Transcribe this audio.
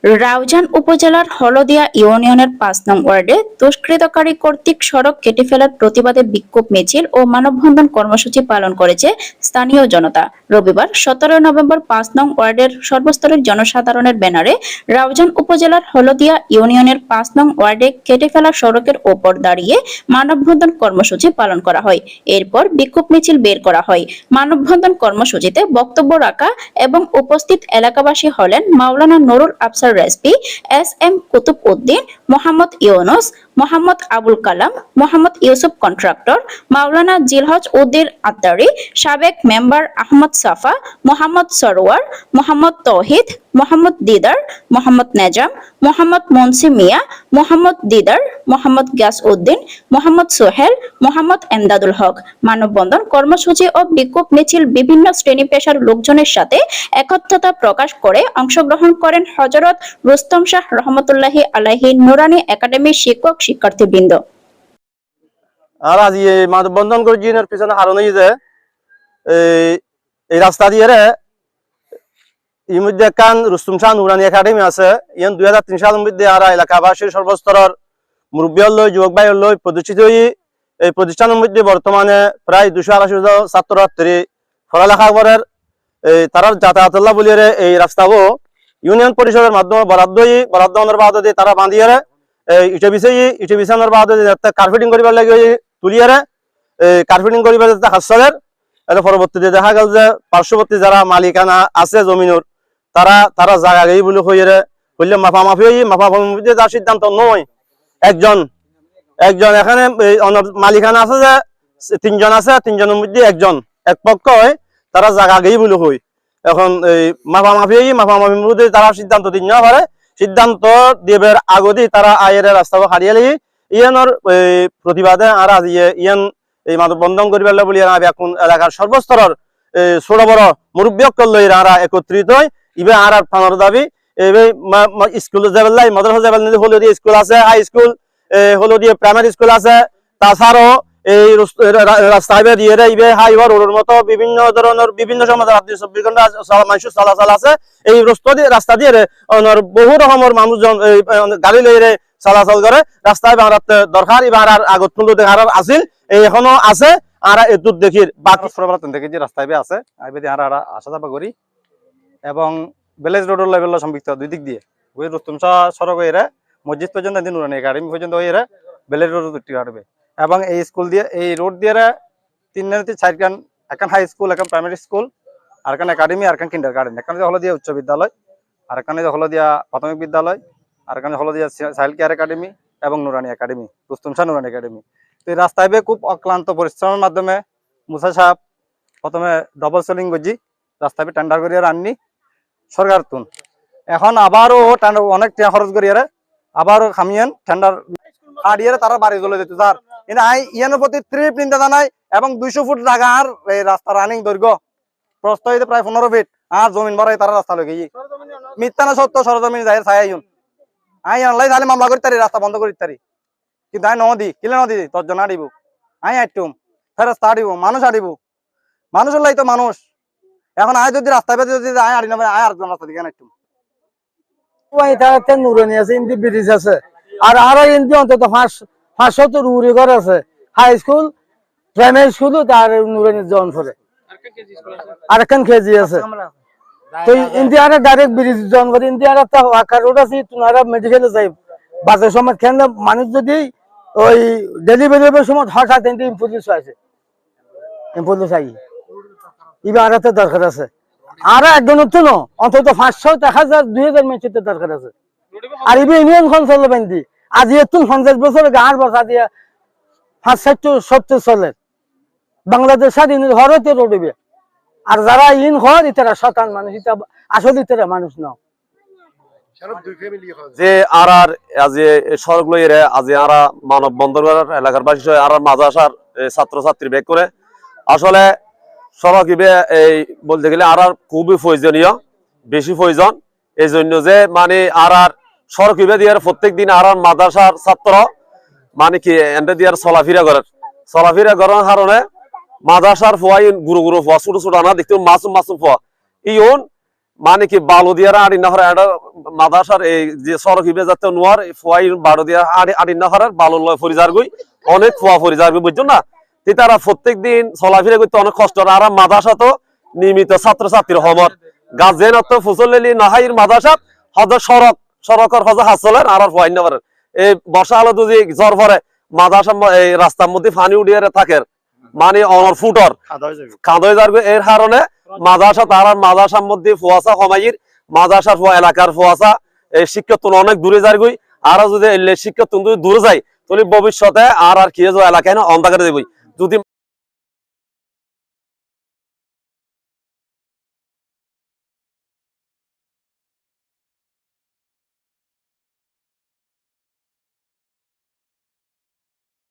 রাউজান উপজেলার হলদিয়া ইউনিয়নের ৫ নং ওয়ার্ডে দুষ্কৃতকারী কর্তৃক সড়ক কেটে ফেলার প্রতিবাদে বিক্ষোভ মিছিল ও মানববন্ধন কর্মসূচি পালন করেছে স্থানীয় জনতা। রবিবার ১৭ নভেম্বর ৫ নং ওয়ার্ডের সর্বস্তরের জনসাধারণের ব্যানারে রাউজান উপজেলার হলদিয়া ইউনিয়নের ৫ নং ওয়ার্ডে কেটে ফেলা সড়কের ওপর দাঁড়িয়ে মানববন্ধন কর্মসূচি পালন করা হয়। এরপর বিক্ষোভ মিছিল বের করা হয়। মানববন্ধন কর্মসূচিতে বক্তব্য রাখা এবং উপস্থিত এলাকাবাসী হলেন মাওলানা নুরুল আফসার রেজভী, এস.এম. কুতুব উদ্দিন, মোহাম্মদ ইউনুস, মোহাম্মদ আবুল কালাম, মোহাম্মদ ইউসুফ কন্ট্রাক্টর, মাওলানা জিলহজ উদ্দিন আত্তারি, সাবেক মেম্বার আহমদ সাফা, মোহাম্মদ সরোয়ার, মোহাম্মদ তৌহিদ, মোহাম্মদ দিদার, মোহাম্মদ নেজাম, মোহাম্মদ মুন্সি মিয়া, মোহাম্মদ দিদার, মোহাম্মদ গিয়াস উদ্দিন, মোহাম্মদ সোহেল, মোহাম্মদ এমদাদুল হক। মানববন্ধন কর্মসূচি ও বিক্ষোভ মিছিল বিভিন্ন শ্রেণী পেশার লোকজনের সাথে একত্রতা প্রকাশ করে অংশগ্রহণ করেন হযরত রুস্তম শাহ রহমতুল্লাহি আলাইহি নুরানি একাডেমির শিক্ষক শিক্ষার্থীবৃন্দ। আর আজ এই মানববন্ধন করেছি এর পিছনে কারণ এই যে এই রাস্তা দিয়ে এই মধ্যে কান রুস্তম শাহ নুরানি একাডেমি আছে। ইয়ান 2003 সালের মধ্যে আর এলাকাবাসীর সর্বস্তরের মুরব্বী লই যুবক ভাই লই প্রতিষ্ঠিত এই প্রতিষ্ঠানের মধ্যে বর্তমানে প্রায় 280 ছাত্রছাত্রী পড়ালেখা করার তারা যাতায়াতুল্লাহ বলিয়ে এই রাস্তাও ইউনিয়ন পরিষদের মাধ্যমে বরাদ্দর বাদে তারা বাঁধিয়ে ইটে বিছানোর বাদে কার্পেটিং করিবার লাগে তুলিয়ে কার্পেটিং করিবার হাসলের এটা পরবর্তীতে দেখা গেল যে পার্শ্ববর্তী যারা মালিকানা আছে জমিনের তারা জায়গা গেই বলে হইয়ে বললে মাফামাফি মাফামাফি তার সিদ্ধান্ত নয়। একজন এখানে মালিকানা আছে যে 3 জন আছে, 3 জনের মধ্যে একজন এক পক্ষ হয় তারা জায়গা গেই বলে হই। এখন এই মাফামাফির মধ্যে তারা সিদ্ধান্ত দিন না পারে, সিদ্ধান্ত দেবের আগদি তারা আয়ের রাস্তা হারিয়ে লাগি ইয়ানোর প্রতিবাদে আর আজ ইয়ান এই মানববন্ধন করিবার বলি এখন এলাকার সর্বস্তরের ছোট বড় মুরব্বীসকল লই আরা একত্রিত হয়। ইবে আর ফানোর দাবি এবে স্কুল যাবেলাই মাদ্রাসা যাবেল হলদিয়া স্কুল আছে, হাই স্কুল হলদিয়া প্রাইমারি স্কুল আছে, তাছাড়াও এই রাস্তায় দিয়ে ইবে হাইওয়ার রোডের মতো বিভিন্ন ধরনের বিভিন্ন সমাজের 24 ঘন্টা মানুষ চলাচল আছে। এই রাস্তা দিয়ে বহু রকমের মানুষজন গাড়ি লইরে চলাচল করে। রাস্তায় বাড়াতে দরকার এবার আর আগত তুলো দেখার আসিল এখনো আছে। আর এদুর দেখির বাকি দেখি যে রাস্তায় আছে আর আসা যাবা করি এবং ভিলেজ রোডের লেভেল সম্পৃক্ত দুই দিক দিয়ে ওই রুস্তম শাহ সড়ক হয়ে মসজিদ পর্যন্ত নুরানি একাডেমি পর্যন্ত হয়ে ভিলেজ রোড কাটবে এবং এই স্কুল দিয়ে এই রোড দিয়ে 3-4 এখন হাই স্কুল, এখন প্রাইমারি স্কুল, আর এখন একাডেমি, আর এখন কিন্ডার গার্ডেন, এখানে হলদিয়া উচ্চ বিদ্যালয়, আর এখানে হলদিয়া প্রাথমিক বিদ্যালয়, আর এখানে হলদিয়া চাইল্ড কেয়ার একাডেমি এবং নুরানি একাডেমি, রুস্তম শাহ নুরানি একাডেমি। তো এই রাস্তায় খুব অক্লান্ত পরিশ্রমের মাধ্যমে মুসা সাহেব প্রথমে ডবল সেলিং করছি রাস্তায় টেন্ডার করিয়ে আননি সরকার তুন। এখন আবারও অনেক টাকা খরচ করিয়ে আবারও খামিয়েন টেন্ডার হারিয়ে তারা বাড়ি চলে যেত স্যার। কিন্তু ইয়ানোর প্রতি ট্রিপ নিতে জানাই এবং 200 ফুট জায়গা আর এই রাস্তা রানিং দৈর্ঘ্য প্রস্থ হইতে প্রায় 15 ফিট আর জমিন ভরাই তারা রাস্তা লগে মিথ্যা না সত্য সরজমিন যাই ছাই আনলাই তাহলে মামলা করি তারি রাস্তা বন্ধ করি তারি। কিন্তু নদী কিলে নদী তর্জন আড়িব আইটুম ফেরস্তা আড়িব মানুষ আড়িব মানুষের লাই তো মানুষ। এখন যদি রাস্তায় যদি আড়ি না আর রাস্তা দিকে আইটুম নুরানি আছে, ইন্দি ব্রিজ আছে, আর ইন্দি অন্তত 500 উড়ি ঘর আছে, হাই স্কুল প্রাইমারি স্কুল আর নুরানি জন পরে আর এখন কেজি আছে। তো ইন্ডিয়ার ডাইরেক্ট ব্রিজ জন করে ইন্ডিয়ার একটা ওয়াকার রোড আছে, তোমরা মেডিকেলে যাই বাসের সময় কেন মানুষ যদি ওই ডেলিভারির সময় হঠাৎ পুলিশ আছে পুলিশ আই এবার আর একটা দরকার আছে। আর একজন তো ন অন্তত 500 1000 মেয়ের দরকার আছে। আর ইবে ইউনিয়ন খন চলে বেন্দি আজ এতুন 50 বছর 8 বছর দিয়ে 570 চলে বাংলাদেশ স্বাধীন হরতে রোডবে। আর যারা ইন ঘর ইতারা শতান মানুষ, ইতা আসলে ইতারা মানুষ না যে আর আজ সড়ক লইরে আজ আরা মানব বন্দর এলাকার বাসী আর মাদ্রাসার ছাত্রছাত্রী বেগ করে আসলে সড়ক ইবে এই বলতে গেলে আর খুবই প্রয়োজনীয়, বেশি প্রয়োজন। এই জন্য যে মানে আর সড়ক ইবে দিয়ে প্রত্যেক দিন আর মাদ্রাসার ছাত্র মানে কি এন্ডে দিয়ে চলাফেরা করার কারণে মাদ্রাসার ফোয়াই গুরু ফোয়া ছোট ছোট আনা দেখতে মাসুম ফোয়া ইউন মানে কি বালু দিয়া আড়ি না হরে মাদাসার এই যে সড়ক হিবে যাতে নোয়ার ফুয়াই বাড়ো দিয়া আড়ি না হরার বালু লয় ফরিজার গই অনেক ফুয়া ফরিজার গই বুঝছো না তে তারা প্রত্যেক দিন চলাফেরা করতে অনেক কষ্ট আর মাদাসা তো নিয়মিত ছাত্রছাত্রীর হমর গার্জেন অত ফুসলেলি নাহাইর মাদাসাত হজ সড়কর হজ হাসলেন আর ফুয়াই না পারেন এই বর্ষা আলো যদি জ্বর ভরে মাদাসা এই রাস্তার মধ্যে পানি উঠিয়ে থাকে মানে অনর ফুটর কাঁদই যাবে এর কারণে মাদ্রাসা তারা মাদ্রাসার মধ্যে ফুয়াশা কমাইর মাদ্রাসার এলাকার ফুয়াশা এই শিক্ষার্থী অনেক দূরে যার গই আর যদি শিক্ষার্থী দূরে যায় তাহলে ভবিষ্যতে আর কি এলাকায় না অন্ধকারে দেবই যদি